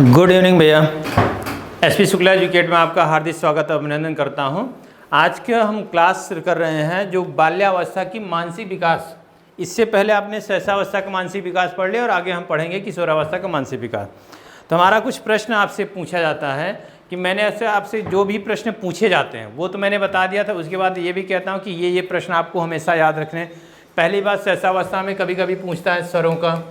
Good evening भैया। SP Shukla educate में आपका हार्दिक स्वागत और अभिनंदन करता हूं। आज के हम क्लास कर रहे हैं जो बाल्यावस्था की मानसिक विकास। इससे पहले आपने शैशवावस्था का मानसिक विकास पढ़ लिया और आगे हम पढ़ेंगे किशोरावस्था का मानसिक विकास। तो हमारा कुछ प्रश्न आपसे पूछा जाता है कि मैंने ऐसे आपसे जो भी प्रश्न पूछे जाते हैं वो तो मैंने बता दिया था। उसके बाद ये भी कहता हूँ कि ये प्रश्न आपको हमेशा याद रखने। पहली बात, शैशवावस्था में कभी कभी पूछता है स्वरों का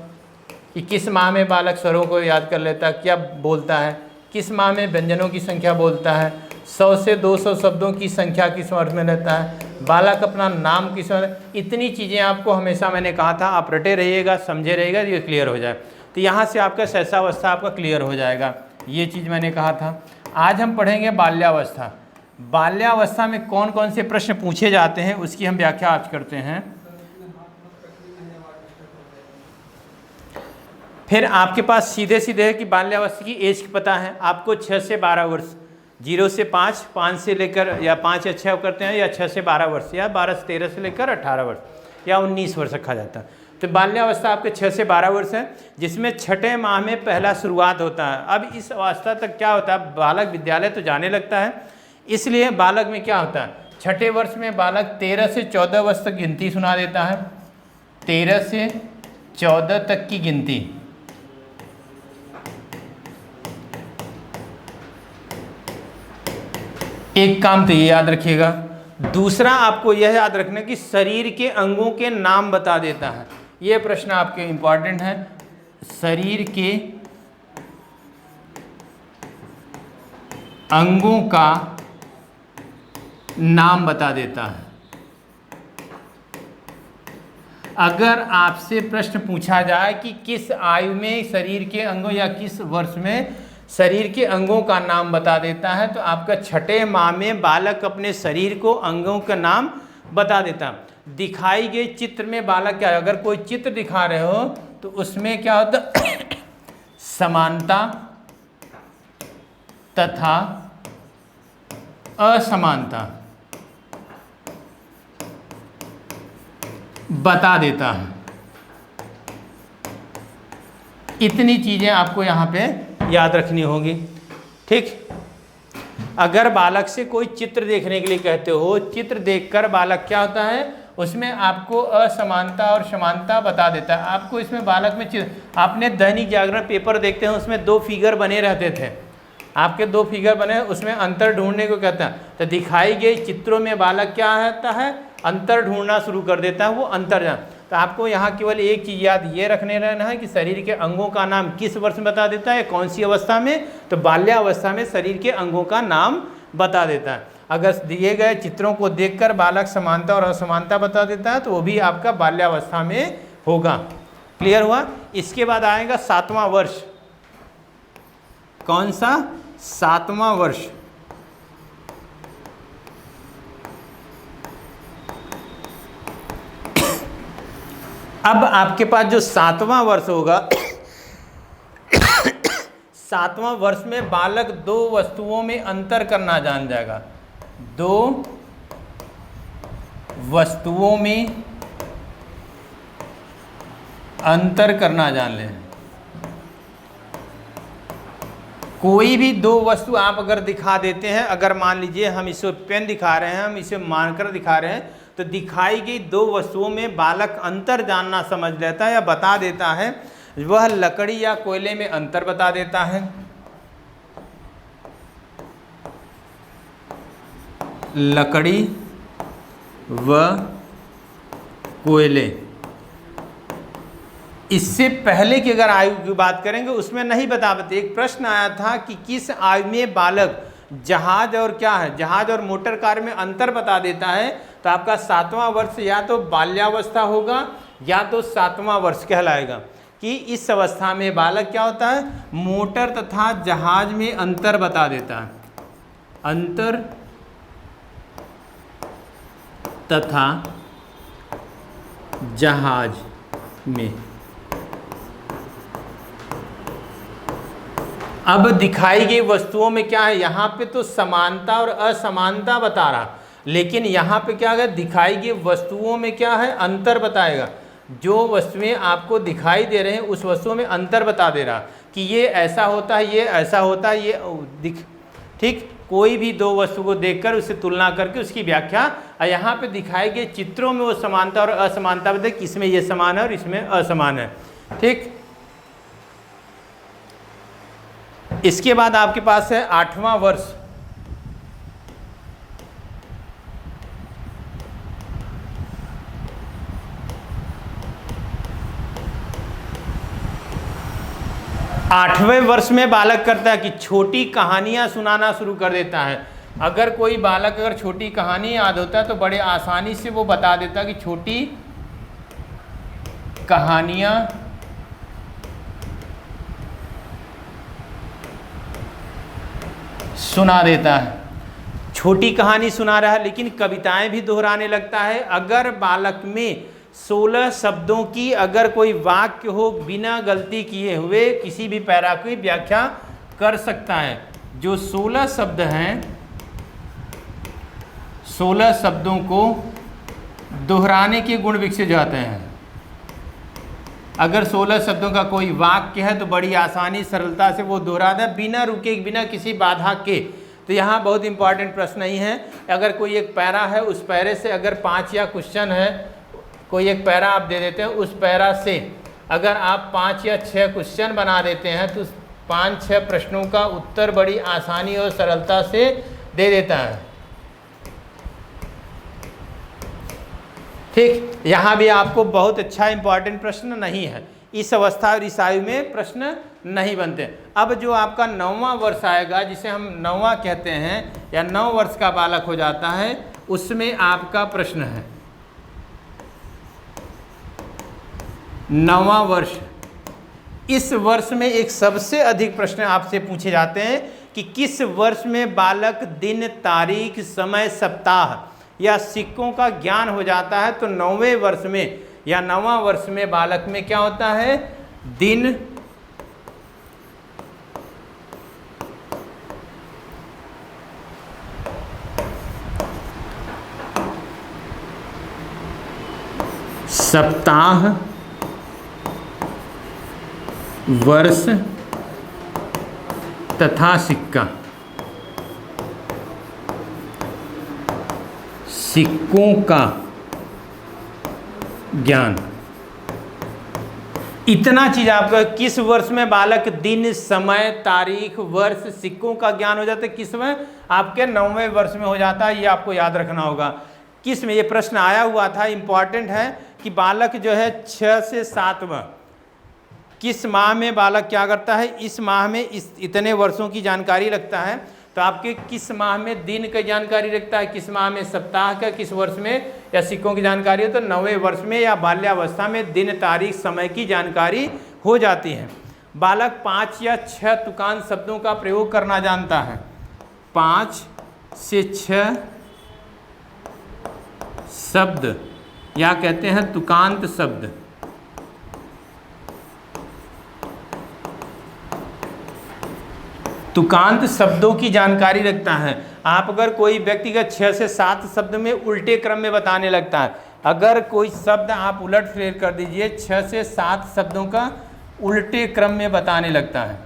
कि किस माह में बालक स्वरों को याद कर लेता है, क्या बोलता है, किस माह में व्यंजनों की संख्या बोलता है, 100 से 200 शब्दों की संख्या किस वर्ष में लेता है, बालक अपना नाम किस वर्ष। इतनी चीज़ें आपको हमेशा मैंने कहा था आप रटे रहिएगा, समझे रहिएगा, ये क्लियर हो जाए। तो यहाँ से आपका शैशवावस्था आपका क्लियर हो जाएगा, ये चीज़ मैंने कहा था। आज हम पढ़ेंगे बाल्यावस्था। बाल्यावस्था में कौन कौन से प्रश्न पूछे जाते हैं उसकी हम व्याख्या आज करते हैं। फिर आपके पास सीधे सीधे है कि बाल्यावस्था की एज पता है आपको, 6 से 12 वर्ष, 0 से 5, 5 से लेकर या 5 या 6 करते हैं, या 6 से 12 वर्ष, या 12 से 13 से लेकर 18 वर्ष या 19 वर्ष रखा जाता है। तो बाल्यावस्था आपके 6 से 12 वर्ष है, जिसमें छठे माह में पहला शुरुआत होता है। अब इस अवस्था तक क्या होता है, बालक विद्यालय तो जाने लगता है, इसलिए बालक में क्या होता है, छठे वर्ष में बालक 13 से 14 वर्ष तक गिनती सुना देता है। 13 से 14 तक की गिनती। एक काम तो ये याद रखिएगा। दूसरा आपको यह याद रखना कि शरीर के अंगों के नाम बता देता है। यह प्रश्न आपके इंपॉर्टेंट है। शरीर के अंगों का नाम बता देता है। अगर आपसे प्रश्न पूछा जाए कि किस आयु में शरीर के अंगों या किस वर्ष में शरीर के अंगों का नाम बता देता है, तो आपका छठे माह में बालक अपने शरीर को अंगों का नाम बता देता है। दिखाई गए चित्र में बालक क्या है, अगर कोई चित्र दिखा रहे हो तो उसमें क्या होता समानता तथा असमानता बता देता है। इतनी चीजें आपको यहाँ पे याद रखनी होगी, ठीक। अगर बालक से कोई चित्र देखने के लिए कहते हो, चित्र देखकर बालक क्या होता है, उसमें आपको असमानता और समानता बता देता है। आपको इसमें बालक में चित्र, आपने दैनिक जागरण पेपर देखते हैं उसमें 2 फिगर बने रहते थे, आपके 2 फिगर बने, उसमें अंतर ढूंढने को कहता है। तो दिखाई गई चित्रों में बालक क्या होता है, अंतर ढूंढना शुरू कर देता है, वो अंतर जान। तो आपको यहाँ केवल एक चीज़ याद ये रखने रहना है कि शरीर के अंगों का नाम किस वर्ष में बता देता है, कौन सी अवस्था में, तो बाल्यावस्था में शरीर के अंगों का नाम बता देता है। अगर दिए गए चित्रों को देखकर बालक समानता और असमानता बता देता है तो वो भी आपका बाल्यावस्था में होगा। क्लियर हुआ। इसके बाद आएगा 7वां वर्ष। कौन सा? 7वां वर्ष। अब आपके पास जो 7वां वर्ष होगा 7वां वर्ष में बालक 2 वस्तुओं में अंतर करना जान जाएगा। 2 वस्तुओं में अंतर करना जान ले। कोई भी 2 वस्तु आप अगर दिखा देते हैं, अगर मान लीजिए हम इसे पेन दिखा रहे हैं, हम इसे मार्कर दिखा रहे हैं, तो दिखाई गई 2 वस्तुओं में बालक अंतर जानना समझ लेता है या बता देता है। वह लकड़ी या कोयले में अंतर बता देता है। लकड़ी व कोयले। इससे पहले की अगर आयु की बात करेंगे उसमें नहीं बता पाते। एक प्रश्न आया था कि किस आयु में बालक जहाज और क्या है, जहाज और मोटर कार में अंतर बता देता है, तो आपका 7वां वर्ष या तो बाल्यावस्था होगा या तो 7वां वर्ष कहलाएगा। कि इस अवस्था में बालक क्या होता है, मोटर तथा जहाज में अंतर बता देता है। अंतर तथा जहाज में। अब दिखाई गई वस्तुओं में क्या है, यहाँ पे तो समानता और असमानता बता रहा, लेकिन यहाँ पे क्या है, दिखाई गई वस्तुओं में क्या है, अंतर बताएगा। जो वस्तुएं आपको दिखाई दे रहे हैं उस वस्तुओं में अंतर बता दे रहा कि ये ऐसा होता है, ये ऐसा होता है, ये दिख, ठीक। कोई भी दो वस्तु को देखकर उससे तुलना करके उसकी व्याख्या, और यहाँ पे दिखाए गए चित्रों में वो समानता और असमानता बताए कि इसमें ये समान है और इसमें असमान है, ठीक। इसके बाद आपके पास है 8वां वर्ष। आठवें वर्ष में बालक करता है कि छोटी कहानियां सुनाना शुरू कर देता है। अगर कोई बालक अगर छोटी कहानी याद होता है तो बड़े आसानी से वो बता देता है कि छोटी कहानियां सुना देता है। छोटी कहानी सुना रहा है, लेकिन कविताएं भी दोहराने लगता है। अगर बालक में 16 शब्दों की अगर कोई वाक्य हो, बिना गलती किए हुए किसी भी पैरा की व्याख्या कर सकता है। जो 16 शब्द हैं, 16 शब्दों को दोहराने के गुण विकसित जाते हैं। अगर 16 शब्दों का कोई वाक्य है तो बड़ी आसानी सरलता से वो दोहरा दे, बिना रुके, बिना किसी बाधा के। तो यहाँ बहुत इंपॉर्टेंट प्रश्न नहीं है। अगर कोई एक पैरा है, उस पैरे से अगर 5 या क्वेश्चन है, कोई एक पैरा आप दे देते हैं, उस पैरा से अगर आप 5 या 6 क्वेश्चन बना देते हैं तो 5-6 प्रश्नों का उत्तर बड़ी आसानी और सरलता से दे देता है, ठीक। यहाँ भी आपको बहुत अच्छा इंपॉर्टेंट प्रश्न नहीं है। इस अवस्था और इस आयु में प्रश्न नहीं बनते। अब जो आपका 9वां वर्ष आएगा, जिसे हम 9वां कहते हैं या 9 वर्ष का बालक हो जाता है, उसमें आपका प्रश्न है 9वां वर्ष। इस वर्ष में एक सबसे अधिक प्रश्न आपसे पूछे जाते हैं कि किस वर्ष में बालक दिन, तारीख, समय, सप्ताह या सिक्कों का ज्ञान हो जाता है। तो 9वें वर्ष में या 9वां वर्ष में बालक में क्या होता है? दिन, सप्ताह, वर्ष तथा सिक्का, सिक्कों का ज्ञान। इतना चीज आपका किस वर्ष में बालक दिन, समय, तारीख, वर्ष, सिक्कों का ज्ञान हो जाता है? किस में? आपके 9वें वर्ष में हो जाता है। ये आपको याद रखना होगा। किस में? ये प्रश्न आया हुआ था, इंपॉर्टेंट है कि बालक जो है 6 से 7वां किस माह में बालक क्या करता है? इस माह में इतने वर्षों की जानकारी रखता है। तो आपके किस माह में दिन की जानकारी रखता है, किस माह में सप्ताह का, किस वर्ष में या सिक्कों की जानकारी हो, तो 9वें वर्ष में या बाल्यावस्था में दिन, तारीख, समय की जानकारी हो जाती है। बालक 5 या 6 तुकांत शब्दों का प्रयोग करना जानता है। 5 से 6 शब्द या कहते हैं तुकांत शब्द। तुकांत शब्दों की जानकारी रखता है। आप अगर कोई व्यक्तिगत 6 से 7 शब्द में उल्टे क्रम में बताने लगता है, अगर कोई शब्द आप उलट फेर कर दीजिए, 6 से 7 शब्दों का उल्टे क्रम में बताने लगता है।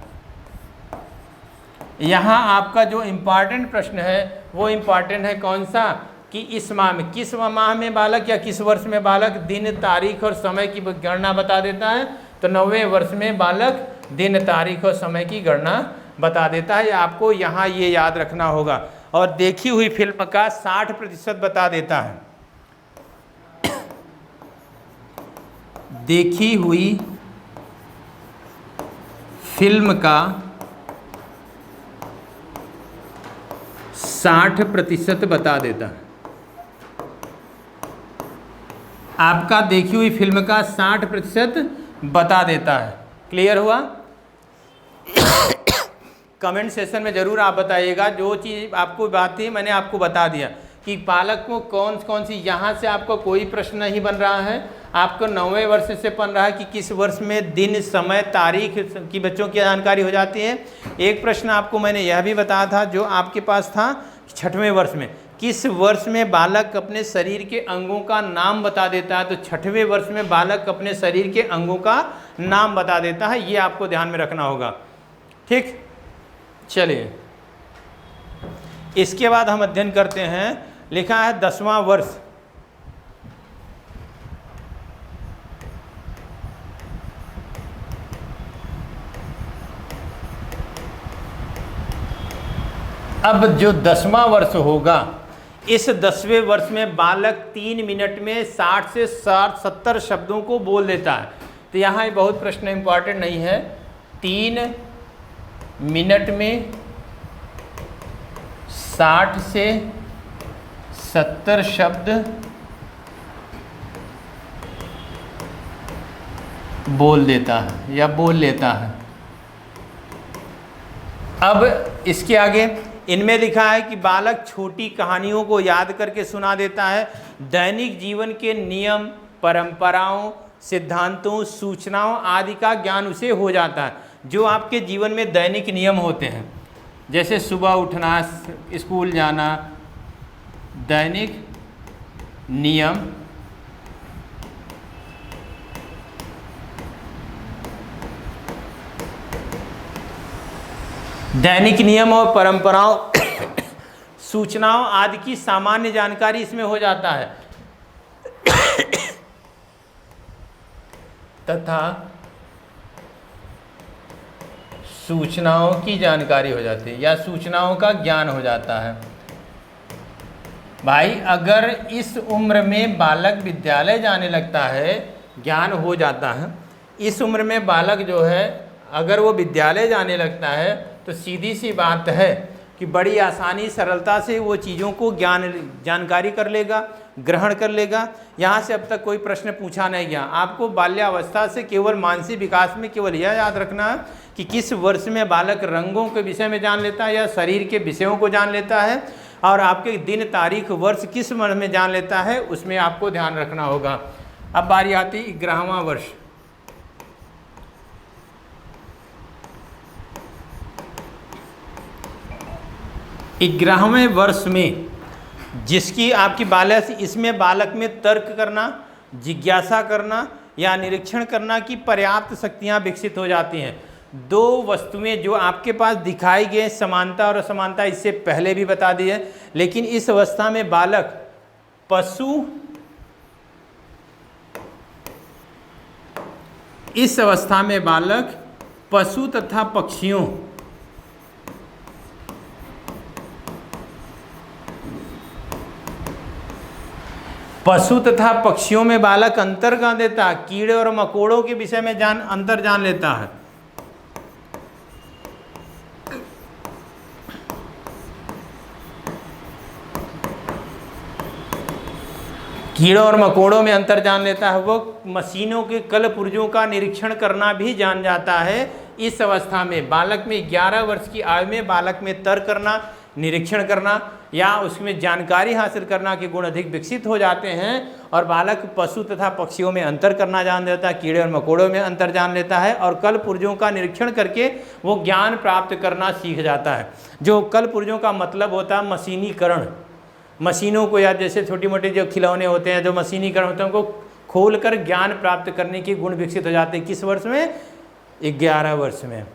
यहाँ आपका जो इम्पॉर्टेंट प्रश्न है वो इम्पॉर्टेंट है कौन सा? कि इस माह में, किस माह में बालक या किस वर्ष में बालक दिन, तारीख और समय की गणना बता देता है। तो 9वें वर्ष में बालक दिन, तारीख और समय की गणना बता देता है। आपको यहाँ ये याद रखना होगा। और देखी हुई फिल्म का 60% बता देता है। देखी हुई फिल्म का 60% बता देता है। आपका देखी हुई फिल्म का 60% बता देता है। क्लियर हुआ? कमेंट सेशन में ज़रूर आप बताइएगा। जो चीज़ आपको बात थी मैंने आपको बता दिया कि बालक को कौन कौन सी, यहाँ से आपको कोई प्रश्न नहीं बन रहा है। आपको 9वें वर्ष से बन रहा है कि किस वर्ष में दिन, समय, तारीख की बच्चों की जानकारी हो जाती है। एक प्रश्न आपको मैंने यह भी बताया था जो आपके पास था 6वें वर्ष में किस वर्ष में बालक अपने शरीर के अंगों का नाम बता देता है? तो 6वें वर्ष में बालक अपने शरीर के अंगों का नाम बता देता है। ये आपको ध्यान में रखना होगा। ठीक, चलिए इसके बाद हम अध्ययन करते हैं। लिखा है 10वां वर्ष। अब जो 10वां वर्ष होगा, इस 10वें वर्ष में बालक 3 मिनट में 60 से 70 शब्दों को बोल देता है। तो यहाँ बहुत प्रश्न इंपॉर्टेंट नहीं है। 3 मिनट में 60 से 70 शब्द बोल देता है या बोल लेता है। अब इसके आगे इनमें लिखा है कि बालक छोटी कहानियों को याद करके सुना देता है। दैनिक जीवन के नियम, परंपराओं, सिद्धांतों, सूचनाओं आदि का ज्ञान उसे हो जाता है। जो आपके जीवन में दैनिक नियम होते हैं, जैसे सुबह उठना, स्कूल जाना, दैनिक नियम, दैनिक नियम और परंपराओं, सूचनाओं आदि की सामान्य जानकारी इसमें हो जाता है तथा सूचनाओं की जानकारी हो जाती है या सूचनाओं का ज्ञान हो जाता है। भाई अगर इस उम्र में बालक विद्यालय जाने लगता है, ज्ञान हो जाता है। इस उम्र में बालक जो है अगर वो विद्यालय जाने लगता है तो सीधी सी बात है कि बड़ी आसानी सरलता से वो चीज़ों को जानकारी कर लेगा, ग्रहण कर लेगा। यहाँ से अब तक कोई प्रश्न पूछा नहीं गया। आपको बाल्यावस्था से केवल मानसिक विकास में केवल यह याद रखना है कि किस वर्ष में बालक रंगों के विषय में जान लेता है या शरीर के विषयों को जान लेता है, और आपके दिन, तारीख, वर्ष किस वर्ष में जान लेता है, उसमें आपको ध्यान रखना होगा। अब बारी आती 11वां वर्ष। ग्यारहवें वर्ष में जिसकी आपकी बालक, इसमें बालक में तर्क करना, जिज्ञासा करना या निरीक्षण करना की पर्याप्त शक्तियाँ विकसित हो जाती हैं। 2 वस्तुएं जो आपके पास दिखाई गए, समानता और असमानता, इससे पहले भी बता दी है, लेकिन इस अवस्था में बालक पशु तथा पक्षियों, पशु तथा पक्षियों में बालक अंतर कर देता है। कीड़े और मकोड़ों के विषय में अंतर जान लेता है। कीड़ों और मकोड़ों में अंतर जान लेता है। वो मशीनों के कल पुर्जों का निरीक्षण करना भी जान जाता है। इस अवस्था में बालक में 11 वर्ष की आयु में बालक में तर्क करना, निरीक्षण करना या उसमें जानकारी हासिल करना के गुण अधिक विकसित हो जाते हैं, और बालक पशु तथा पक्षियों में अंतर करना जान लेता है, कीड़े और मकोड़ों में अंतर जान लेता है, और कल पुर्जों का निरीक्षण करके वो ज्ञान प्राप्त करना सीख जाता है। जो कल पुर्जों का मतलब होता है मशीनीकरण। मशीनों को या जैसे छोटी मोटी जो खिलौने होते हैं, जो मशीनीकरण होते हैं, उनको खोल कर ज्ञान प्राप्त करने के गुण विकसित हो जाते हैं। किस वर्ष में? 11 वर्ष में।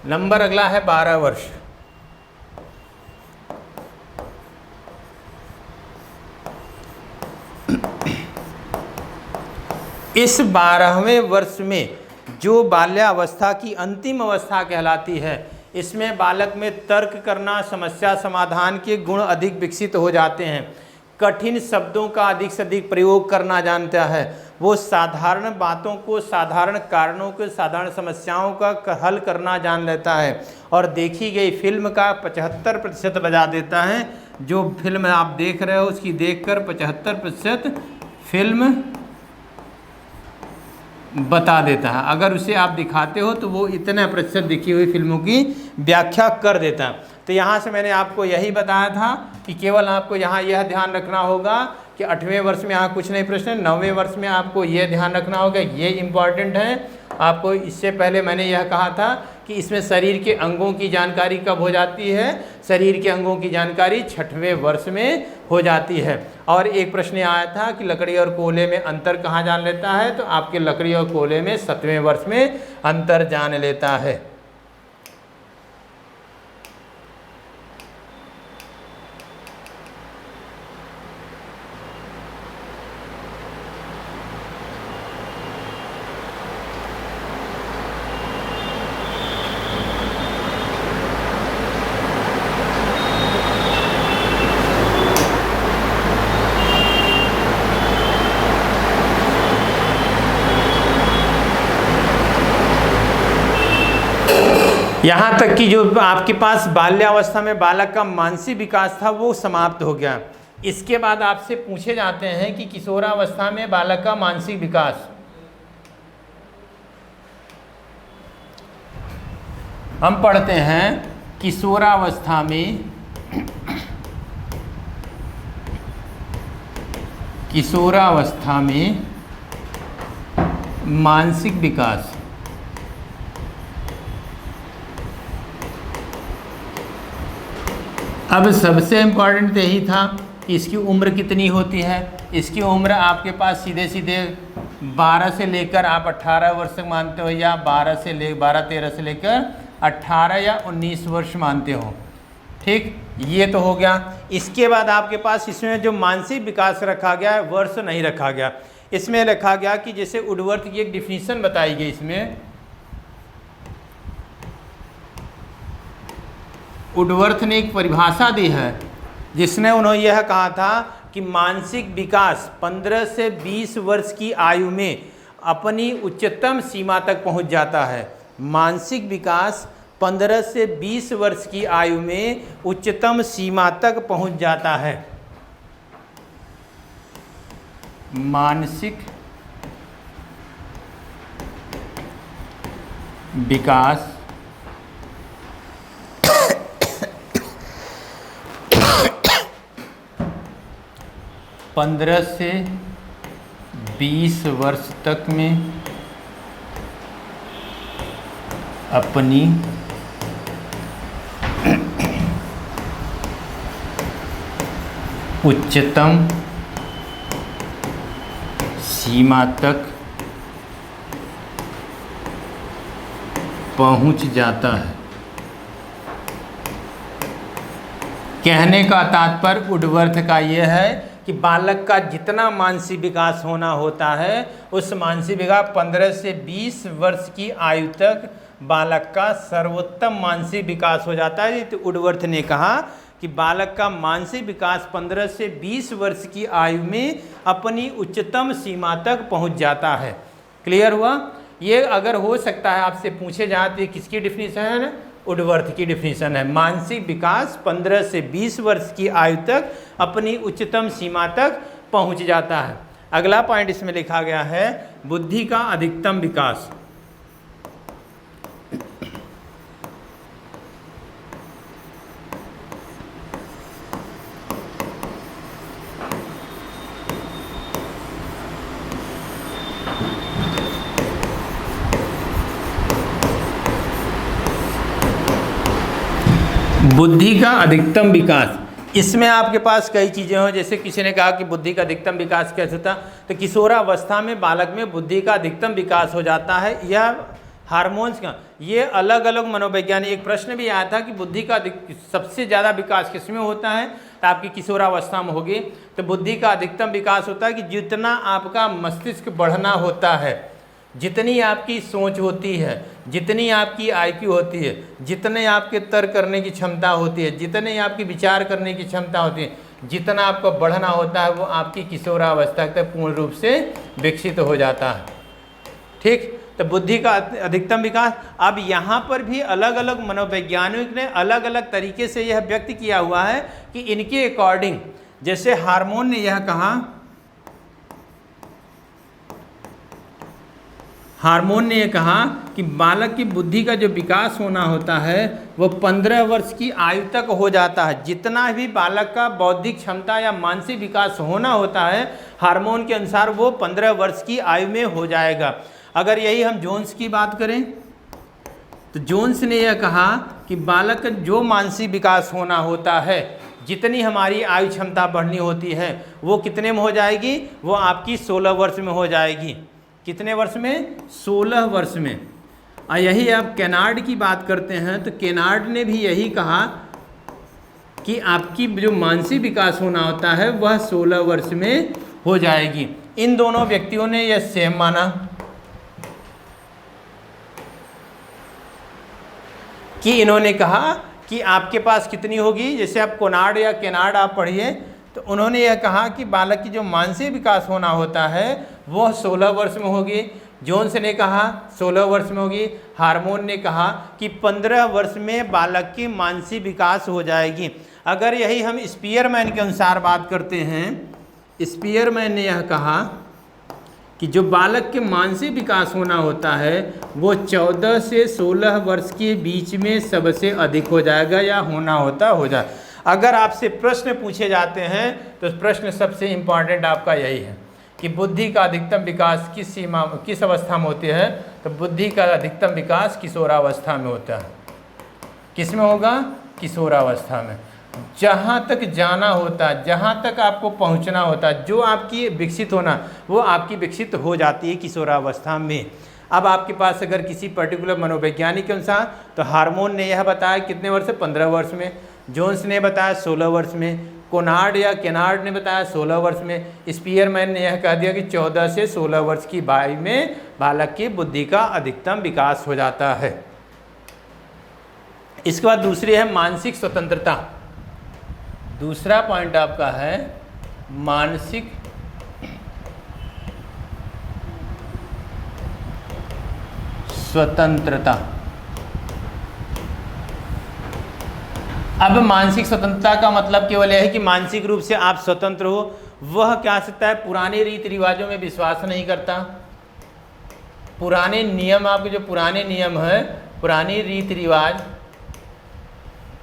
नंबर अगला है 12 वर्ष। इस 12वें वर्ष में जो बाल्यावस्था की अंतिम अवस्था कहलाती है, इसमें बालक में तर्क करना, समस्या समाधान के गुण अधिक विकसित हो जाते हैं। कठिन शब्दों का अधिक से अधिक प्रयोग करना जानता है। वो साधारण बातों को, साधारण कारणों को, साधारण समस्याओं का हल करना जान लेता है, और देखी गई फिल्म का 75% बजा देता है। जो फिल्म आप देख रहे हो उसकी देखकर 75% फिल्म बता देता है। अगर उसे आप दिखाते हो तो वो इतने प्रतिशत दिखी हुई फिल्मों की व्याख्या कर देता है। तो यहाँ से मैंने आपको यही बताया था कि केवल आपको यहाँ यह ध्यान रखना होगा कि 8वें वर्ष में यहाँ कुछ नहीं प्रश्न, 9वें वर्ष में आपको यह ध्यान रखना होगा, ये इम्पॉर्टेंट है। आपको इससे पहले मैंने यह कहा था कि कि इसमें शरीर के अंगों की जानकारी कब हो जाती है? शरीर के अंगों की जानकारी 6वें वर्ष में हो जाती है। और एक प्रश्न आया था कि लकड़ी और कोयले में अंतर कहाँ जान लेता है? तो आपके लकड़ी और कोयले में 7वें वर्ष में अंतर जान लेता है। यहाँ तक कि जो आपके पास बाल्यावस्था में बालक का मानसिक विकास था वो समाप्त हो गया। इसके बाद आपसे पूछे जाते हैं कि किशोरावस्था में बालक का मानसिक विकास। हम पढ़ते हैं किशोरावस्था में मानसिक विकास। अब सबसे इम्पॉर्टेंट यही था कि इसकी उम्र कितनी होती है। इसकी उम्र आपके पास सीधे सीधे 12 से लेकर आप 18 वर्ष तक मानते हो, या 12-13 से लेकर 18 या 19 वर्ष मानते हो। ठीक, ये तो हो गया। इसके बाद आपके पास इसमें जो मानसिक विकास रखा गया है वर्ष नहीं रखा गया। इसमें रखा गया कि जैसे वुडवर्थ की एक डिफिनीशन बताई गई, इसमें वुडवर्थ ने एक परिभाषा दी है जिसने उन्होंने यह कहा था कि मानसिक विकास 15 से 20 वर्ष की आयु में अपनी उच्चतम सीमा तक पहुंच जाता है। मानसिक विकास 15 से 20 वर्ष की आयु में उच्चतम सीमा तक पहुंच जाता है। मानसिक विकास 15 से 20 वर्ष तक में अपनी उच्चतम सीमा तक पहुंच जाता है। कहने का तात्पर्य वुडवर्थ का यह है कि बालक का जितना मानसिक विकास होना होता है उस मानसिक विकास 15 से 20 वर्ष की आयु तक बालक का सर्वोत्तम मानसिक विकास हो जाता है। तो वुडवर्थ ने कहा कि बालक का मानसिक विकास 15 से 20 वर्ष की आयु में अपनी उच्चतम सीमा तक पहुंच जाता है। क्लियर हुआ? ये अगर हो सकता है आपसे पूछे जाए तो किसकी डिफिनीशन है? वुडवर्थ की डिफिनीशन है। मानसिक विकास 15 से 20 वर्ष की आयु तक अपनी उच्चतम सीमा तक पहुंच जाता है। अगला पॉइंट इसमें लिखा गया है बुद्धि का अधिकतम विकास। बुद्धि का अधिकतम विकास, इसमें आपके पास कई चीज़ें हो। जैसे किसी ने कहा कि बुद्धि का अधिकतम विकास कैसे होता, तो किशोरावस्था में बालक में बुद्धि का अधिकतम विकास हो जाता है। यह हार्मोन्स का, ये अलग अलग मनोवैज्ञानिक, एक प्रश्न भी आया था कि बुद्धि का सबसे ज़्यादा विकास किस में होता है, तो आपकी किशोरावस्था में होगी। तो बुद्धि का अधिकतम विकास होता है कि जितना आपका मस्तिष्क बढ़ना होता है, जितनी आपकी सोच होती है, जितनी आपकी आईक्यू होती है, जितने आपके तर्क करने की क्षमता होती है, जितने आपकी विचार करने की क्षमता होती है, जितना आपको बढ़ना होता है वो आपकी किशोरावस्था तक पूर्ण रूप से विकसित हो जाता है। ठीक, तो बुद्धि का अधिकतम विकास। अब यहाँ पर भी अलग अलग मनोवैज्ञानिक ने अलग अलग तरीके से यह व्यक्त किया हुआ है कि इनके अकॉर्डिंग, जैसे हार्मोन ने यह कहा, हार्मोन ने यह कहा कि बालक की बुद्धि का जो विकास होना होता है वो 15 वर्ष की आयु तक हो जाता है। जितना भी बालक का बौद्धिक क्षमता या मानसिक विकास होना होता है हार्मोन के अनुसार वो 15 वर्ष की आयु में हो जाएगा। अगर यही हम जोन्स की बात करें तो जोन्स ने यह कहा कि बालक का जो मानसिक विकास होना होता है, जितनी हमारी आयु क्षमता बढ़नी होती है, वो कितने में हो जाएगी? वो आपकी 16 वर्ष में हो जाएगी। कितने वर्ष में? 16 वर्ष में। और यही आप केनार्ड की बात करते हैं तो केनार्ड ने भी यही कहा कि आपकी जो मानसिक विकास होना होता है वह 16 वर्ष में हो जाएगी। इन दोनों व्यक्तियों ने यह सेम माना कि इन्होंने कहा कि आपके पास कितनी होगी, जैसे आप कोनार्ड या केनार्ड आप पढ़िए, तो उन्होंने यह कहा कि बालक की जो मानसिक विकास होना होता है वह 16 वर्ष में होगी। जोन्स ने कहा 16 वर्ष में होगी। हार्मोन ने कहा कि 15 वर्ष में बालक की मानसिक विकास हो जाएगी। अगर यही हम स्पीयरमैन के अनुसार बात करते हैं, स्पीयरमैन ने यह कहा कि जो बालक के मानसिक विकास होना है वो 14 से 16 वर्ष के बीच में सबसे अधिक हो जाएगा या होना होता हो जाए। अगर आपसे प्रश्न पूछे जाते हैं तो प्रश्न सबसे इम्पॉर्टेंट आपका यही है कि बुद्धि का अधिकतम विकास किस अवस्था में होती है, तो बुद्धि का अधिकतम विकास किशोरावस्था में होता है। किस में होगा? किशोरावस्था में। जहाँ तक जाना होता, जहाँ तक आपको पहुँचना होता, जो आपकी विकसित होना वो आपकी विकसित हो जाती है किशोरावस्था में। अब आपके पास अगर किसी पर्टिकुलर मनोवैज्ञानिक के अनुसार, तो हार्मोन ने यह बताया कितने वर्ष? 15 वर्ष में। जोन्स ने बताया 16 वर्ष में। कोनार्ड या केनार्ड ने बताया 16 वर्ष में। स्पीयरमैन ने यह कह दिया कि 14 से 16 वर्ष की आयु में बालक की बुद्धि का अधिकतम विकास हो जाता है। इसके बाद दूसरी है मानसिक स्वतंत्रता। दूसरा पॉइंट आपका है मानसिक स्वतंत्रता। अब मानसिक स्वतंत्रता का मतलब केवल यह है कि मानसिक रूप से आप स्वतंत्र हो। वह क्या सकता है? पुराने रीति रिवाजों में विश्वास नहीं करता। पुराने नियम, आपके जो पुराने नियम है, पुरानी रीति रिवाज,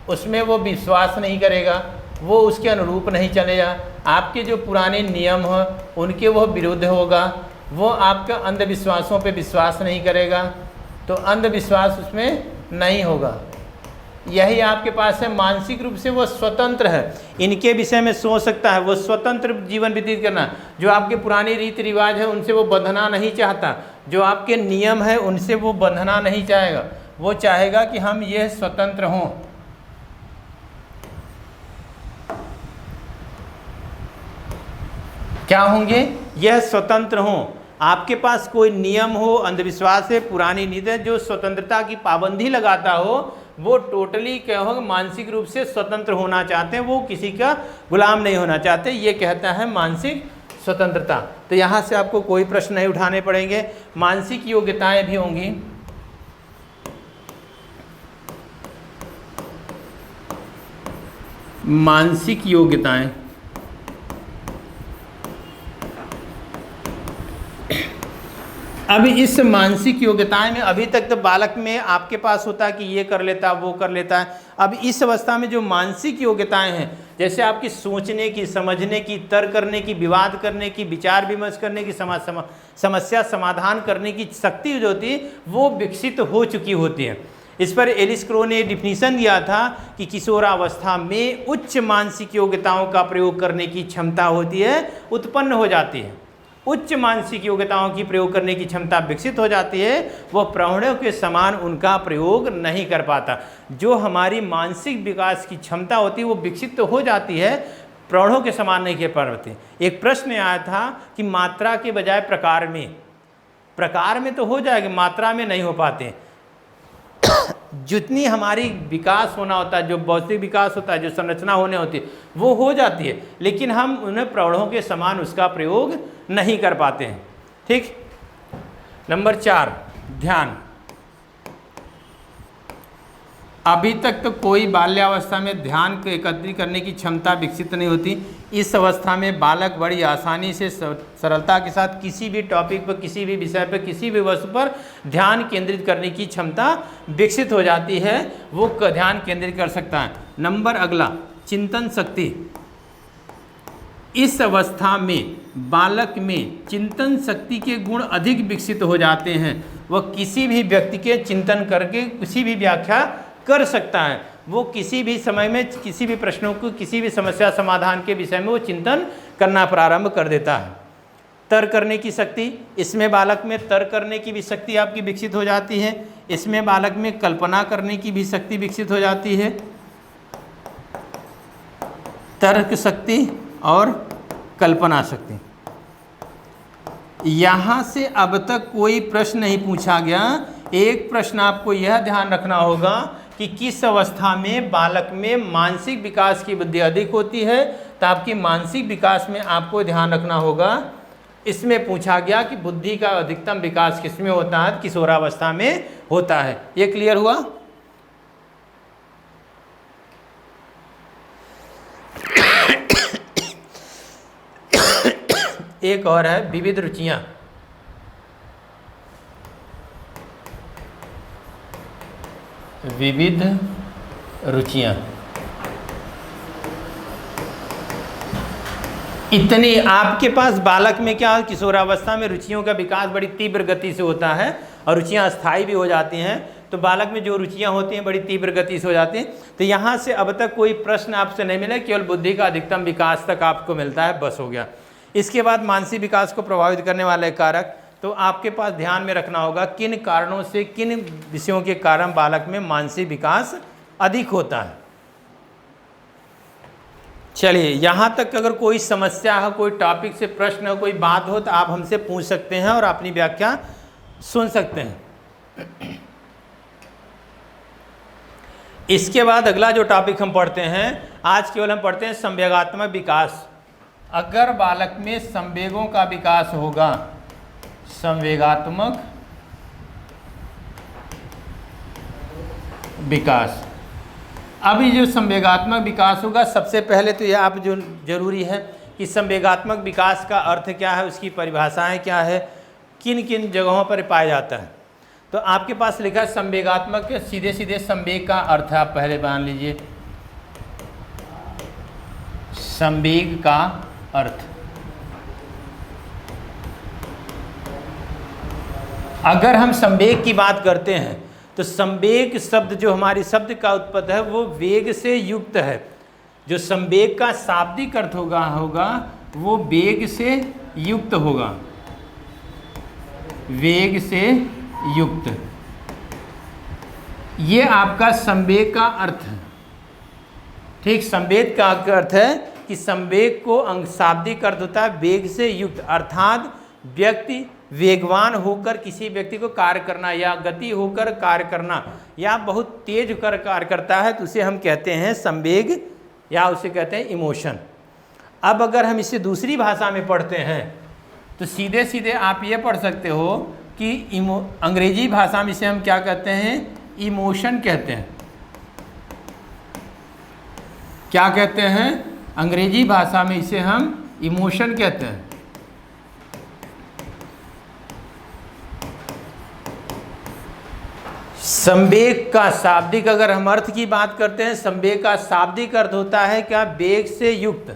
उसमें वो विश्वास नहीं करेगा, वो उसके अनुरूप नहीं चलेगा। आपके जो पुराने नियम हैं उनके वह विरुद्ध होगा। वो आपका अंधविश्वासों पे विश्वास नहीं करेगा, तो अंधविश्वास उसमें नहीं होगा। यही आपके पास है मानसिक रूप से वो स्वतंत्र है, इनके विषय में सोच सकता है, वो स्वतंत्र जीवन व्यतीत करना। जो आपके पुराने रीति रिवाज है उनसे वो बंधना नहीं चाहता, जो आपके नियम है उनसे वो बंधना नहीं चाहेगा। वो चाहेगा कि हम ये स्वतंत्र हों। क्या होंगे? यह स्वतंत्र हों। आपके पास कोई नियम हो, अंधविश्वास है, पुरानी नीति है, जो स्वतंत्रता की पाबंदी लगाता हो, वो टोटली क्या होगा? मानसिक रूप से स्वतंत्र होना चाहते हैं, वो किसी का गुलाम नहीं होना चाहते। ये कहता है मानसिक स्वतंत्रता। तो यहाँ से आपको कोई प्रश्न नहीं उठाने पड़ेंगे। मानसिक योग्यताएं भी होंगी। मानसिक योग्यताएं, अब इस मानसिक योग्यताएं में अभी तक तो बालक में आपके पास होता है कि ये कर लेता, वो कर लेता है। अब इस अवस्था में जो मानसिक योग्यताएं हैं, जैसे आपकी सोचने की, समझने की, तर्क करने की, विवाद करने की, विचार विमर्श करने की, समस्या समाधान करने की शक्ति जो होती है वो विकसित हो चुकी होती है। इस पर एलिस क्रो ने डिफिनीशन दिया था कि किशोरावस्था में उच्च मानसिक योग्यताओं का प्रयोग करने की क्षमता होती है, उत्पन्न हो जाती है। उच्च मानसिक योग्यताओं की प्रयोग करने की क्षमता विकसित हो जाती है, वह प्रौढ़ों के समान उनका प्रयोग नहीं कर पाता। जो हमारी मानसिक विकास की क्षमता होती है वो विकसित तो हो जाती है, प्रौढ़ों के समान नहीं कर पाती। एक प्रश्न आया था कि मात्रा के बजाय प्रकार में तो हो जाएगी, मात्रा में नहीं हो पाते। जितनी हमारी विकास होना होता है, जो बौद्धिक विकास होता है, जो संरचना होने होती है, वो हो जाती है, लेकिन हम उन्हें प्रौढ़ों के समान उसका प्रयोग नहीं कर पाते हैं। ठीक। नंबर 4, ध्यान। अभी तक तो कोई बाल्यावस्था में ध्यान को एकत्रित करने की क्षमता विकसित नहीं होती। इस अवस्था में बालक बड़ी आसानी से सरलता के साथ किसी भी टॉपिक पर, किसी भी विषय पर, किसी भी वस्तु पर ध्यान केंद्रित करने की क्षमता विकसित हो जाती है, वो ध्यान केंद्रित कर सकता है। नंबर अगला, चिंतन शक्ति। इस अवस्था में बालक में चिंतन शक्ति के गुण अधिक विकसित हो जाते हैं। वह किसी भी व्यक्ति के चिंतन करके किसी भी व्याख्या कर सकता है। वो किसी भी समय में किसी भी प्रश्नों को, किसी भी समस्या समाधान के विषय में वो चिंतन करना प्रारंभ कर देता है। तर्क करने की शक्ति, इसमें बालक में तर्क करने की भी शक्ति आपकी विकसित हो जाती है। इसमें बालक में कल्पना करने की भी शक्ति विकसित हो जाती है। तर्क शक्ति और कल्पना शक्ति। यहाँ से अब तक कोई प्रश्न नहीं पूछा गया। एक प्रश्न आपको यह ध्यान रखना होगा कि किस अवस्था में बालक में मानसिक विकास की बुद्धि अधिक होती है। तो आपकी मानसिक विकास में आपको ध्यान रखना होगा। इसमें पूछा गया कि बुद्धि का अधिकतम विकास किस में होता है, किशोरावस्था में होता है। ये क्लियर हुआ? एक और है विविध रुचियां। विविध रुचियां इतनी आपके पास बालक में क्या, किशोरावस्था में रुचियों का विकास बड़ी तीव्र गति से होता है और रुचियां अस्थायी भी हो जाती हैं। तो बालक में जो रुचियां होती हैं बड़ी तीव्र गति से हो जाती हैं। तो यहाँ से अब तक कोई प्रश्न आपसे नहीं मिला, केवल बुद्धि का अधिकतम विकास तक आपको मिलता है, बस हो गया। इसके बाद मानसिक विकास को प्रभावित करने वाले कारक, तो आपके पास ध्यान में रखना होगा किन कारणों से, किन विषयों के कारण बालक में मानसिक विकास अधिक होता है। चलिए, यहाँ तक अगर कोई समस्या हो, कोई टॉपिक से प्रश्न हो, कोई बात हो तो आप हमसे पूछ सकते हैं और अपनी व्याख्या सुन सकते हैं। इसके बाद अगला जो टॉपिक हम पढ़ते हैं, आज केवल हम पढ़ते हैं संवेगात्मक विकास। अगर बालक में संवेगों का विकास होगा, संवेगात्मक विकास। अब ये जो संवेगात्मक विकास होगा, सबसे पहले तो यह आप जो जरूरी है कि संवेगात्मक विकास का अर्थ क्या है, उसकी परिभाषाएं क्या है, किन किन जगहों पर पाया जाता है। तो आपके पास लिखा है संवेगात्मक, सीधे सीधे संवेग का अर्थ आप पहले मान लीजिए। संवेग का अर्थ, अगर हम संवेग की बात करते हैं तो संवेग शब्द जो हमारी शब्द का उत्पत्ति है वो वेग से युक्त है। जो संवेग का शाब्दिक अर्थ होगा वो वेग से युक्त होगा, वेग से युक्त। ये आपका संवेग का अर्थ है। ठीक, संवेग का अर्थ है कि संवेग को शाब्दिक अर्थ होता है वेग से युक्त, अर्थात व्यक्ति वेगवान होकर किसी व्यक्ति को कार्य करना या गति होकर कार्य करना या बहुत तेज होकर कार्य करता है तो उसे हम कहते हैं संवेग या उसे कहते हैं इमोशन। अब अगर हम इसे दूसरी भाषा में पढ़ते हैं तो सीधे सीधे आप ये पढ़ सकते हो कि अंग्रेजी भाषा में इसे हम क्या कहते हैं, इमोशन कहते हैं। क्या कहते हैं? अंग्रेजी भाषा में इसे हम इमोशन कहते हैं। संवेग का शाब्दिक अगर हम अर्थ की बात करते हैं, संवेग का शाब्दिक अर्थ होता है क्या, वेग से युक्त,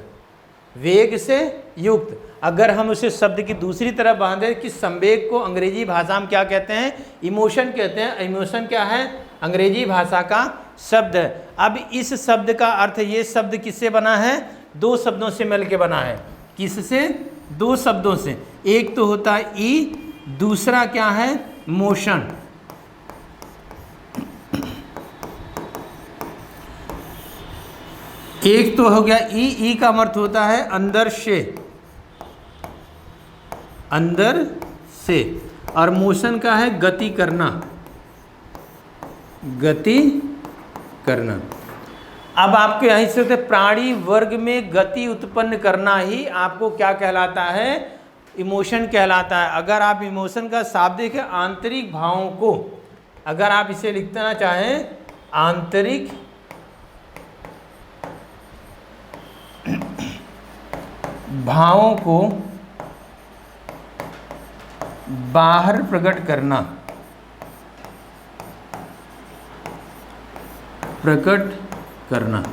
वेग से युक्त। अगर हम उसे शब्द की दूसरी तरफ बांधे कि संवेग को अंग्रेजी भाषा में क्या कहते हैं, इमोशन कहते हैं। इमोशन क्या है, अंग्रेजी भाषा का शब्द है। अब इस शब्द का अर्थ, ये शब्द किससे बना है, दो शब्दों से मिलकर बना है। किससे? दो शब्दों से। एक तो होता है ई, दूसरा क्या है, मोशन। एक तो हो गया ई का अर्थ होता है अंदर से, अंदर से, और मोशन का है गति करना, गति करना। अब आपके यहीं से होते प्राणी वर्ग में गति उत्पन्न करना ही आपको क्या कहलाता है, इमोशन कहलाता है। अगर आप इमोशन का शाब्दिक है आंतरिक भावों को, अगर आप इसे लिखना चाहें आंतरिक भावों को बाहर प्रकट करना, प्रकट करना।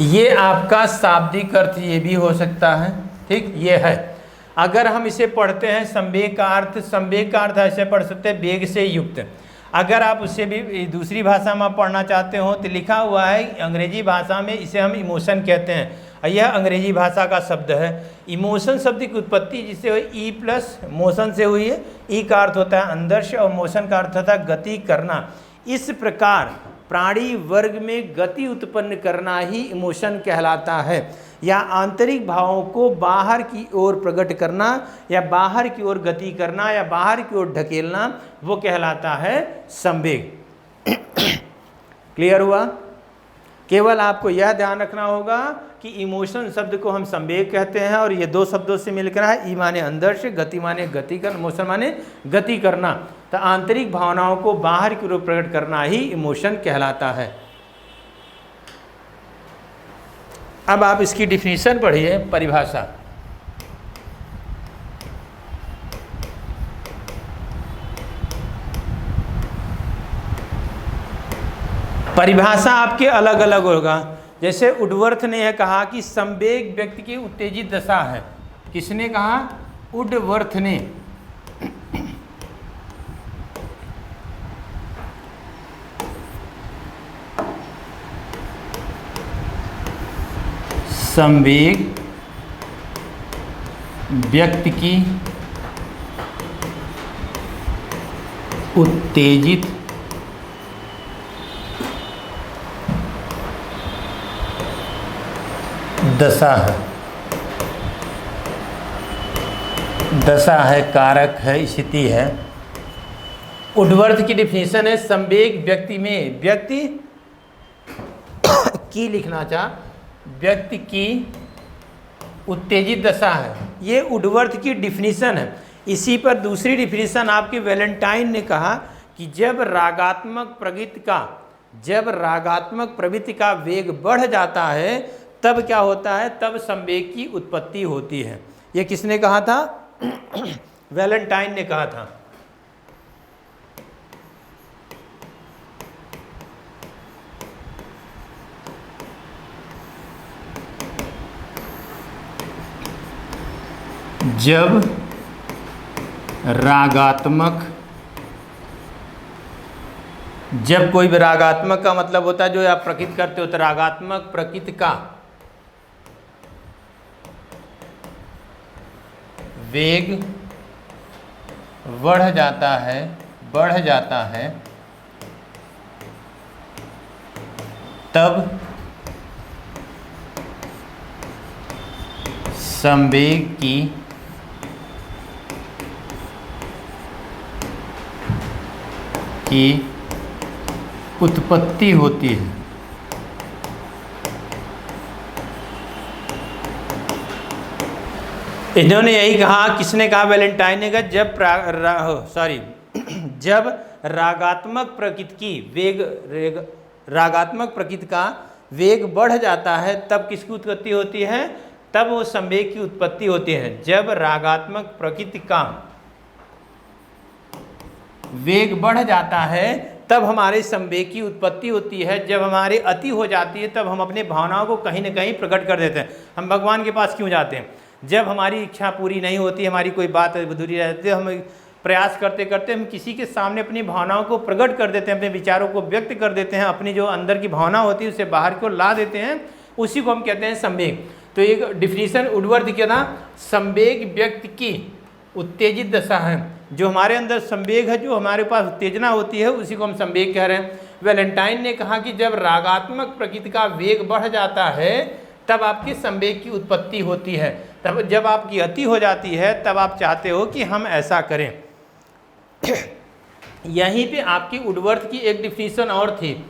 ये आपका शाब्दिक अर्थ ये भी हो सकता है, ठीक, ये है। अगर हम इसे पढ़ते हैं संवेग का अर्थ ऐसे पढ़ सकते हैं वेग से युक्त। अगर आप उससे भी दूसरी भाषा में पढ़ना चाहते हो तो लिखा हुआ है अंग्रेजी भाषा में इसे हम इमोशन कहते हैं। यह अंग्रेजी भाषा का शब्द है। इमोशन शब्द की उत्पत्ति जिससे ई प्लस मोशन से हुई है। ई का अर्थ होता है अंदर से और मोशन का अर्थ होता है गति करना। इस प्रकार प्राणी वर्ग में गति उत्पन्न करना ही इमोशन कहलाता है, या आंतरिक भावों को बाहर की ओर प्रकट करना, या बाहर की ओर गति करना, या बाहर की ओर ढकेलना, वो कहलाता है संवेग। क्लियर हुआ? केवल आपको यह ध्यान रखना होगा कि इमोशन शब्द को हम संवेग कहते हैं और ये दो शब्दों से मिलकर है। ई माने अंदर से, गति माने गति करना, इमोशन माने गति करना। तो आंतरिक भावनाओं को बाहर की ओर प्रकट करना ही इमोशन कहलाता है। अब आप इसकी डिफिनीशन पढ़िए, परिभाषा। परिभाषा आपके अलग अलग होगा। जैसे वुडवर्थ ने यह कहा कि संवेग व्यक्ति की उत्तेजित दशा है। किसने कहा? वुडवर्थ ने। संवेग व्यक्ति की उत्तेजित दशा है। दशा है, कारक है, स्थिति है। वुडवर्थ की डिफिनीशन है संवेग व्यक्ति में, व्यक्ति की लिखना चाह, व्यक्ति की उत्तेजित दशा है। ये वुडवर्थ की डिफिनीशन है। इसी पर दूसरी डिफिनीशन आपके वैलेंटाइन ने कहा कि जब रागात्मक प्रवृत्ति का वेग बढ़ जाता है तब क्या होता है? तब संवेग की उत्पत्ति होती है। ये किसने कहा था? वैलेंटाइन ने कहा था। जब कोई भी रागात्मक का मतलब होता है जो आप प्रकृति करते हो, तो रागात्मक प्रकृति का वेग बढ़ जाता है तब संवेग की उत्पत्ति होती है। इन्होंने यही कहा, किसने कहा? वैलेंटाइन ने कहा जब रागात्मक प्रकृति का वेग बढ़ जाता है तब किसकी उत्पत्ति होती है? तब वो संवेग की उत्पत्ति होती है। जब रागात्मक प्रकृति का वेग बढ़ जाता है तब हमारे संवेग की उत्पत्ति होती है। जब हमारे अति हो जाती है तब हम अपने भावनाओं को कहीं न कहीं प्रकट कर देते हैं। हम भगवान के पास क्यों जाते हैं? जब हमारी इच्छा पूरी नहीं होती, हमारी कोई बात अधूरी रहती है, हम प्रयास करते करते हम किसी के सामने अपनी भावनाओं को प्रकट कर देते हैं, अपने विचारों को व्यक्त कर देते हैं, अपनी जो अंदर की भावना होती है उसे बाहर को ला देते हैं, उसी को हम कहते हैं संवेग। तो एक डिफिनीशन वुडवर्थ क्या था? संवेग व्यक्ति की उत्तेजित दशा है। जो हमारे अंदर संवेग है, जो हमारे पास उत्तेजना होती है, उसी को हम संवेग कह रहे हैं। वैलेंटाइन ने कहा कि जब रागात्मक प्रकृति का वेग बढ़ जाता है तब आपकी संवेग की उत्पत्ति होती है। तब जब आपकी अति हो जाती है तब आप चाहते हो कि हम ऐसा करें। यहीं पे आपकी वुडवर्थ की एक डिफिनीशन और थी,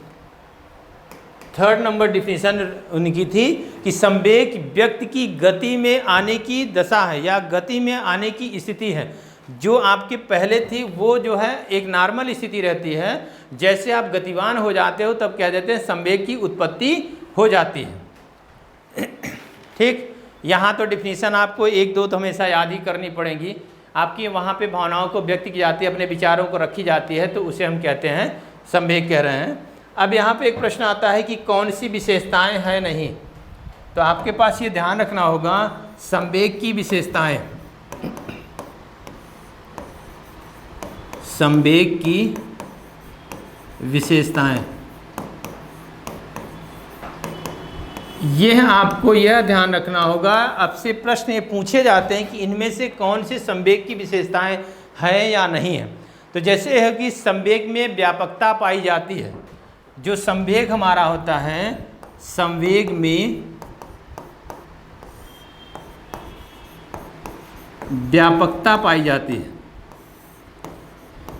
3rd नंबर डिफिनीशन उनकी थी कि संवेग व्यक्ति की गति में आने की दशा है या गति में आने की स्थिति है। जो आपके पहले थी वो जो है एक नॉर्मल स्थिति रहती है। जैसे आप गतिवान हो जाते हो तब कह देते हैं संवेग की उत्पत्ति हो जाती है। ठीक, यहाँ तो डिफिनीशन आपको 1-2 तो हमेशा याद ही करनी पड़ेगी। आपकी वहाँ पे भावनाओं को व्यक्त की जाती है, अपने विचारों को रखी जाती है, तो उसे हम कहते हैं संवेग कह रहे हैं। अब यहाँ पे एक प्रश्न आता है कि कौन सी विशेषताएं हैं नहीं। तो आपके पास ये ध्यान रखना होगा संवेग की विशेषताएं, संवेग की विशेषताएं, यह आपको यह ध्यान रखना होगा। अब से प्रश्न ये पूछे जाते हैं कि इनमें से कौन से संवेग की विशेषताएं हैं या नहीं है। तो जैसे है कि संवेग में व्यापकता पाई जाती है, जो संवेग हमारा होता है, संवेग में व्यापकता पाई जाती है।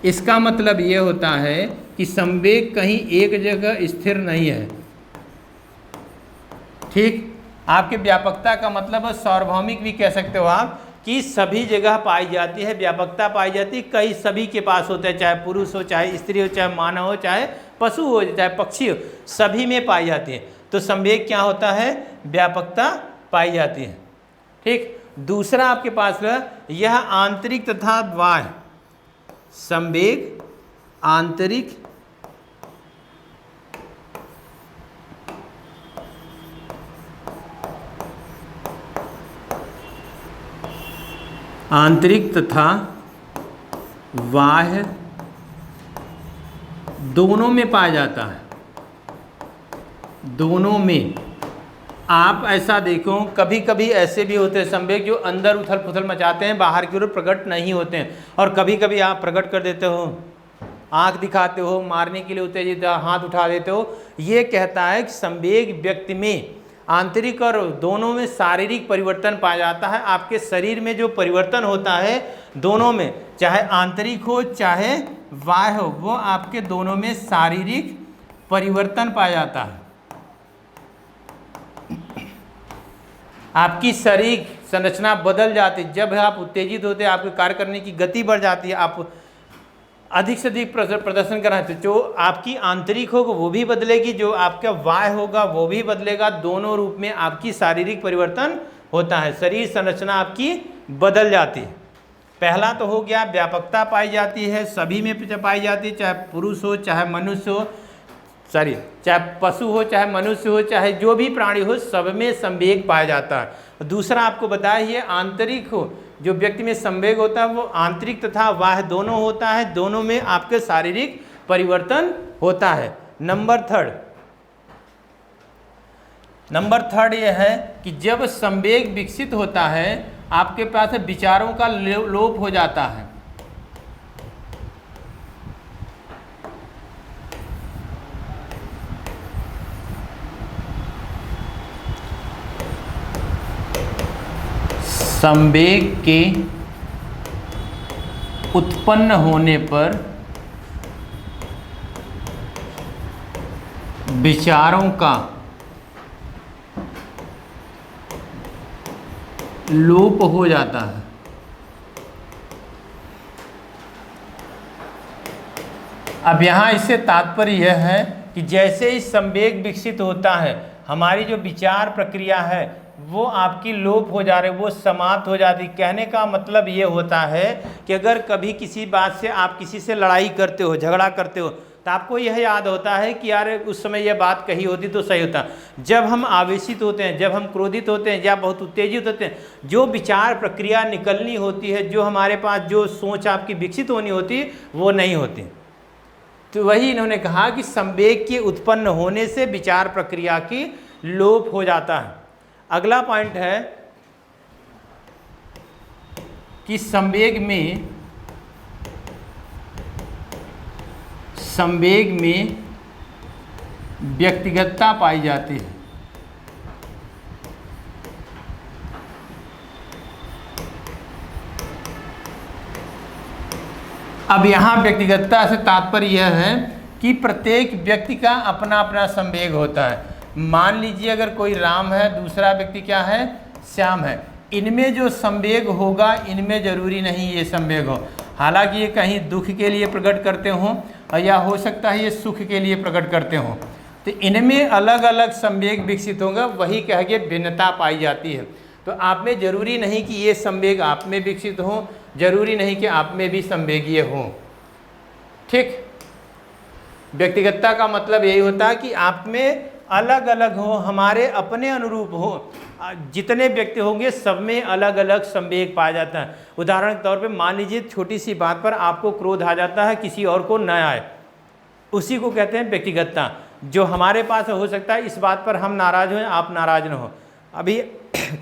इसका मतलब ये होता है कि संवेग कहीं एक जगह स्थिर नहीं है। ठीक, आपके व्यापकता का मतलब है सार्वभौमिक भी कह सकते हो आप, कि सभी जगह पाई जाती है, व्यापकता पाई जाती है, कई सभी के पास होता है, चाहे पुरुष हो, चाहे स्त्री हो, चाहे मानव हो, चाहे पशु हो, चाहे पक्षी हो, सभी में पाई जाती है। तो संवेग क्या होता है? व्यापकता पाई जाती है। ठीक, दूसरा आपके पास यह आंतरिक तथा बाह्य संवेग, आंतरिक तथा बाह्य दोनों में पाया जाता है, दोनों में। आप ऐसा देखो, कभी कभी ऐसे भी होते हैं संवेग जो अंदर उथल पुथल मचाते हैं, बाहर की ओर प्रकट नहीं होते हैं, और कभी कभी आप प्रकट कर देते हो, आंख दिखाते हो, मारने के लिए उत्तेजित हाथ उठा देते हो। ये कहता है कि संवेग व्यक्ति में आंतरिक और दोनों में शारीरिक परिवर्तन पाया जाता है। आपके शरीर में जो परिवर्तन होता है दोनों में, चाहे आंतरिक हो चाहे बाह्य हो, वो आपके दोनों में शारीरिक परिवर्तन पाया जाता है। आपकी शरीर संरचना बदल जाती है। जब आप उत्तेजित होते हैं, आपके कार्य करने की गति बढ़ जाती है, आप अधिक से अधिक प्रदर्शन कर रहे हैं, तो जो आपकी आंतरिक होगा वो भी बदलेगी, जो आपका बाह्य होगा वो भी बदलेगा। दोनों रूप में आपकी शारीरिक परिवर्तन होता है, शरीर संरचना आपकी बदल जाती है। पहला तो हो गया व्यापकता पाई जाती है, सभी में पाई जाती है, चाहे पुरुष हो चाहे मनुष्य हो, चाहे पशु हो चाहे मनुष्य हो, चाहे जो भी प्राणी हो, सब में संवेग पाया जाता है। दूसरा आपको बताया ये आंतरिक हो, जो व्यक्ति में संवेग होता है वो आंतरिक तथा बाह्य दोनों होता है, दोनों में आपके शारीरिक परिवर्तन होता है। नंबर थर्ड ये है कि जब संवेग विकसित होता है, आपके पास विचारों का लोप हो जाता है। संवेग के उत्पन्न होने पर विचारों का लोप हो जाता है। अब यहाँ इससे तात्पर्य यह है कि जैसे ही संवेग विकसित होता है, हमारी जो विचार प्रक्रिया है वो आपकी लोप हो जा रही है, वो समाप्त हो जाती। कहने का मतलब ये होता है कि अगर कभी किसी बात से आप किसी से लड़ाई करते हो, झगड़ा करते हो, तो आपको यह याद होता है कि यार उस समय यह बात कही होती तो सही होता। जब हम आवेशित होते हैं, जब हम क्रोधित होते हैं या बहुत उत्तेजित होते हैं, जो विचार प्रक्रिया निकलनी होती है, जो हमारे पास जो सोच आपकी विकसित होनी होती, वो नहीं होती। तो वही इन्होंने कहा कि संवेग के उत्पन्न होने से विचार प्रक्रिया की लोप हो जाता है। अगला पॉइंट है कि संवेग में व्यक्तिगतता पाई जाती है। अब यहाँ व्यक्तिगतता से तात्पर्य यह है कि प्रत्येक व्यक्ति का अपना अपना संवेग होता है। मान लीजिए अगर कोई राम है, दूसरा व्यक्ति क्या है, श्याम है, इनमें जो संवेग होगा इनमें जरूरी नहीं ये संवेग हो। हालांकि ये कहीं दुख के लिए प्रकट करते हों या हो सकता है ये सुख के लिए प्रकट करते हों, तो इनमें अलग अलग संवेग विकसित होगा, वही कह के भिन्नता पाई जाती है। तो आप में जरूरी नहीं कि ये संवेग आप में विकसित हो, जरूरी नहीं कि आप में भी संवेगीय हो। ठीक, व्यक्तिगतता का मतलब यही होता है कि आप में अलग अलग हो, हमारे अपने अनुरूप हो। जितने व्यक्ति होंगे सब में अलग अलग संवेग पाया जाता है। उदाहरण के तौर पे मान लीजिए छोटी सी बात पर आपको क्रोध आ जाता है, किसी और को न आए, उसी को कहते हैं व्यक्तिगतता। जो हमारे पास हो सकता है इस बात पर हम नाराज़ हों, आप नाराज़ न हो। अभी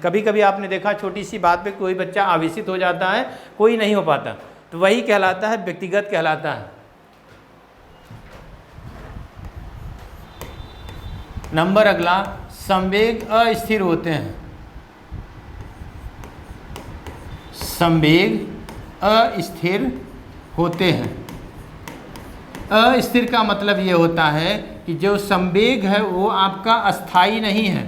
कभी कभी आपने देखा छोटी सी बात पे कोई बच्चा आवेशित हो जाता है, कोई नहीं हो पाता, तो वही कहलाता है व्यक्तिगत कहलाता है। नंबर अगला, संवेग अस्थिर होते हैं। संवेग अस्थिर होते हैं। अस्थिर का मतलब ये होता है कि जो संवेग है वो आपका अस्थाई नहीं है।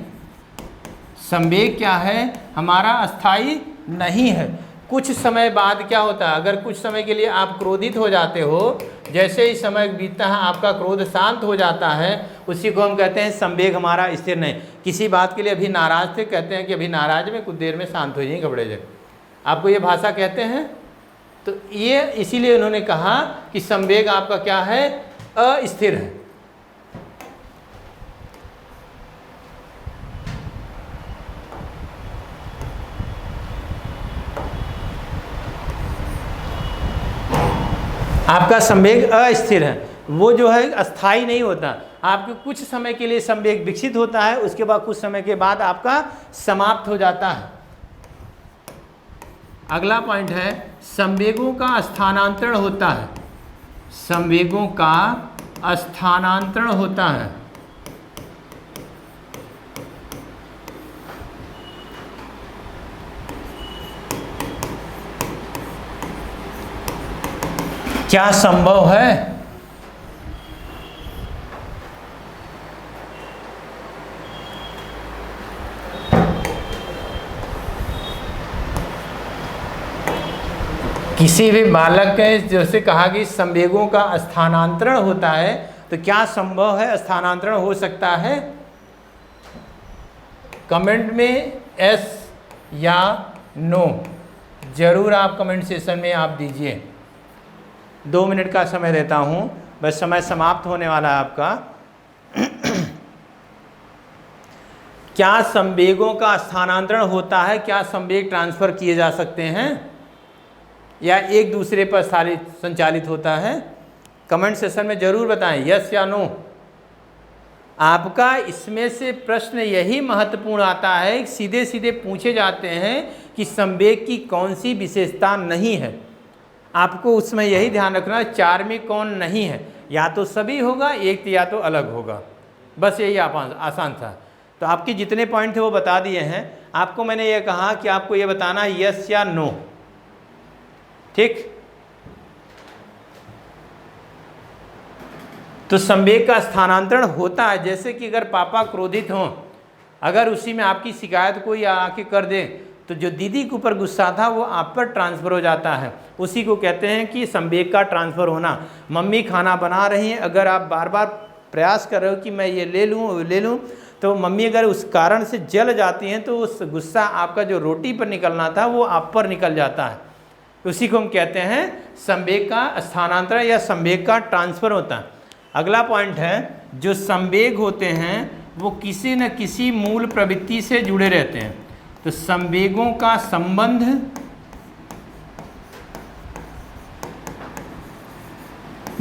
संवेग क्या है? हमारा अस्थाई नहीं है। कुछ समय बाद क्या होता है, अगर कुछ समय के लिए आप क्रोधित हो जाते हो, जैसे ही समय बीतता है आपका क्रोध शांत हो जाता है, उसी को हम कहते हैं संवेग हमारा स्थिर नहीं। किसी बात के लिए अभी नाराज़ थे, कहते हैं कि अभी नाराज में कुछ देर में शांत हो जाएंगे घबड़े जाए, आपको ये भाषा कहते हैं। तो ये इसीलिए उन्होंने कहा कि संवेग आपका क्या है? अस्थिर है। आपका संवेग अस्थिर है, वो जो है अस्थाई नहीं होता। आपके कुछ समय के लिए संवेग विकसित होता है, उसके बाद कुछ समय के बाद आपका समाप्त हो जाता है। अगला पॉइंट है, संवेगों का स्थानांतरण होता है। संवेगों का स्थानांतरण होता है। क्या संभव है? किसी भी बालक के जैसे कहा कि संवेगों का स्थानांतरण होता है, तो क्या संभव है? स्थानांतरण हो सकता है? कमेंट में एस या नो जरूर आप कमेंट सेशन में आप दीजिए। 2 मिनट का समय देता हूं, बस समय समाप्त होने वाला है आपका। क्या संवेगों का स्थानांतरण होता है? क्या संवेग ट्रांसफर किए जा सकते हैं या एक दूसरे पर संचालित होता है? कमेंट सेशन में जरूर बताएं यस या नो। आपका इसमें से प्रश्न यही महत्वपूर्ण आता है, सीधे सीधे पूछे जाते हैं कि संवेग की कौन सी विशेषता नहीं है। आपको उसमें यही ध्यान रखना है, 4 में कौन नहीं है, या तो सभी होगा, एक या तो अलग होगा, बस यही आसान था। तो आपके जितने पॉइंट थे वो बता दिए हैं। आपको मैंने ये कहा कि आपको ये बताना है यस या नो, ठीक। तो संवेग का स्थानांतरण होता है, जैसे कि अगर पापा क्रोधित हों, अगर उसी में आपकी शिकायत कोई आके कर दे, तो जो दीदी के ऊपर गुस्सा था वो आप पर ट्रांसफ़र हो जाता है। उसी को कहते हैं कि संवेग का ट्रांसफ़र होना। मम्मी खाना बना रही हैं, अगर आप बार बार प्रयास कर रहे हो कि मैं ये ले लूँ, तो मम्मी अगर उस कारण से जल जाती हैं, तो उस गुस्सा आपका जो रोटी पर निकलना था वो आप पर निकल जाता है। उसी को हम कहते हैं संवेग का स्थानांतरण या संवेग का ट्रांसफ़र होता है। अगला पॉइंट है, जो संवेग होते हैं वो किसी न किसी मूल प्रवृत्ति से जुड़े रहते हैं। तो संवेगों का संबंध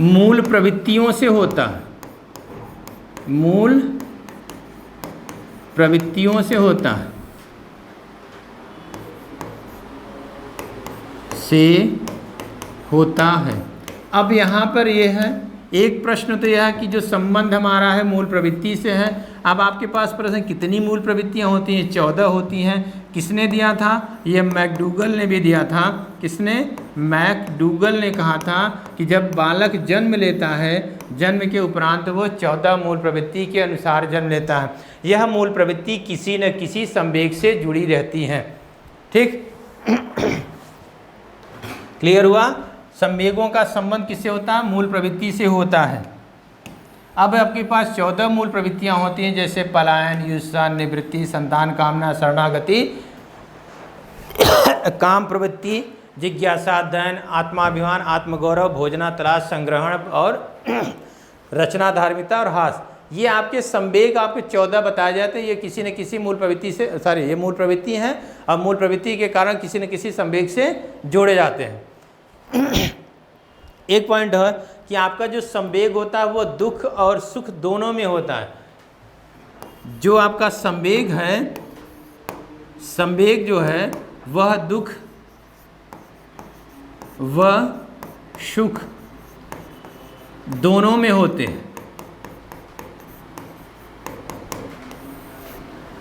मूल प्रवृत्तियों से होता है। मूल प्रवृत्तियों से होता है, अब यहाँ पर यह है, एक प्रश्न तो यह है कि जो संबंध हमारा है मूल प्रवृत्ति से है। अब आपके पास प्रश्न, कितनी मूल प्रवृत्तियाँ होती हैं? 14 होती हैं। किसने दिया था? ये मैकडूगल ने भी दिया था। किसने? मैकडूगल ने कहा था कि जब बालक जन्म लेता है, जन्म के उपरांत वो 14 मूल प्रवृत्ति के अनुसार जन्म लेता है। यह मूल प्रवृत्ति किसी न किसी संवेग से जुड़ी रहती हैं, ठीक। क्लियर हुआ? संवेगों का संबंध किससे होता है? मूल प्रवृत्ति से होता है। अब आपके पास 14 मूल प्रवृत्तियां होती हैं, जैसे पलायन, ईर्ष्या, निवृत्ति, संतान कामना, शरणागति, काम प्रवृत्ति, जिज्ञासा, दयन, आत्माभिमान, आत्मगौरव, भोजना, तलाश, संग्रहण और रचना, धार्मिकता और हास। ये आपके संवेग आपके 14 बताए जाते हैं। ये किसी न किसी मूल प्रवृत्ति से, सॉरी ये मूल प्रवृत्ति हैं और मूल प्रवृत्ति के कारण किसी न किसी संवेग से जोड़े जाते हैं। एक पॉइंट है कि आपका जो संवेग होता है वो दुख और सुख दोनों में होता है। जो आपका संवेग है, संवेग जो है वह दुख व सुख दोनों में होते हैं।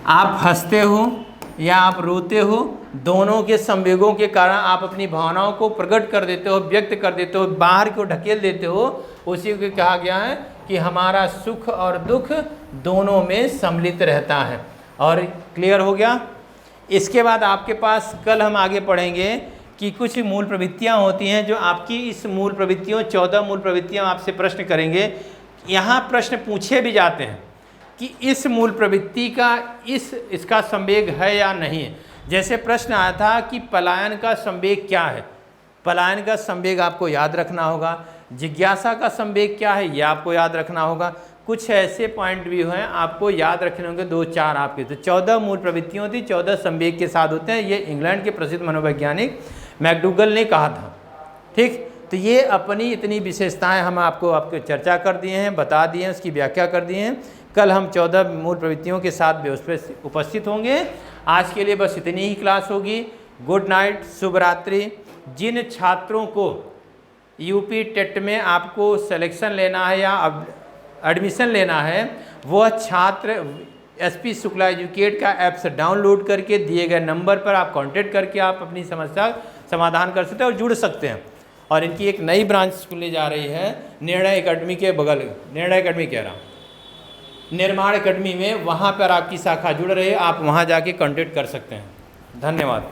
आप हंसते हो या आप रोते हो, दोनों के संवेगों के कारण आप अपनी भावनाओं को प्रकट कर देते हो, व्यक्त कर देते हो, बाहर को ढकेल देते हो। उसी को कहा गया है कि हमारा सुख और दुख दोनों में सम्मिलित रहता है। और क्लियर हो गया। इसके बाद आपके पास कल हम आगे पढ़ेंगे कि कुछ मूल प्रवृत्तियां होती हैं जो आपकी इस मूल प्रवृत्तियों 14 मूल प्रवृत्तियां आपसे प्रश्न करेंगे। यहाँ प्रश्न पूछे भी जाते हैं कि इस मूल प्रवृत्ति का इसका संवेग है या नहीं है। जैसे प्रश्न आया था कि पलायन का संवेग क्या है। पलायन का संवेग आपको याद रखना होगा। जिज्ञासा का संवेग क्या है, यह आपको याद रखना होगा। कुछ ऐसे पॉइंट भी हैं आपको याद रखने होंगे, 2-4 आपके। तो 14 मूल प्रवृत्तियों थी, 14 संवेग के साथ होते हैं। ये इंग्लैंड के प्रसिद्ध मनोवैज्ञानिक मैकडूगल ने कहा था। ठीक, तो ये अपनी इतनी विशेषताएं हम आपको चर्चा कर दिए हैं, बता दिए हैं, उसकी व्याख्या कर दिए हैं। कल हम 14 मूल प्रवृत्तियों के साथ भी उस पर उपस्थित होंगे। आज के लिए बस इतनी ही क्लास होगी। गुड नाइट, शुभ रात्रि। जिन छात्रों को यूपी टेट में आपको सिलेक्शन लेना है या एडमिशन लेना है, वह छात्र एसपी शुक्ला एजुकेट का ऐप्स डाउनलोड करके दिए गए नंबर पर आप कांटेक्ट करके आप अपनी समस्या समाधान कर सकते हैं और जुड़ सकते हैं। और इनकी एक नई ब्रांच खुलने जा रही है निर्णय एकेडमी के बगल, निर्णय एकेडमी कह रहा हूँ, निर्माण एकेडमी में। वहाँ पर आपकी शाखा जुड़ रही है, आप वहाँ जाके कांटेक्ट कर सकते हैं। धन्यवाद।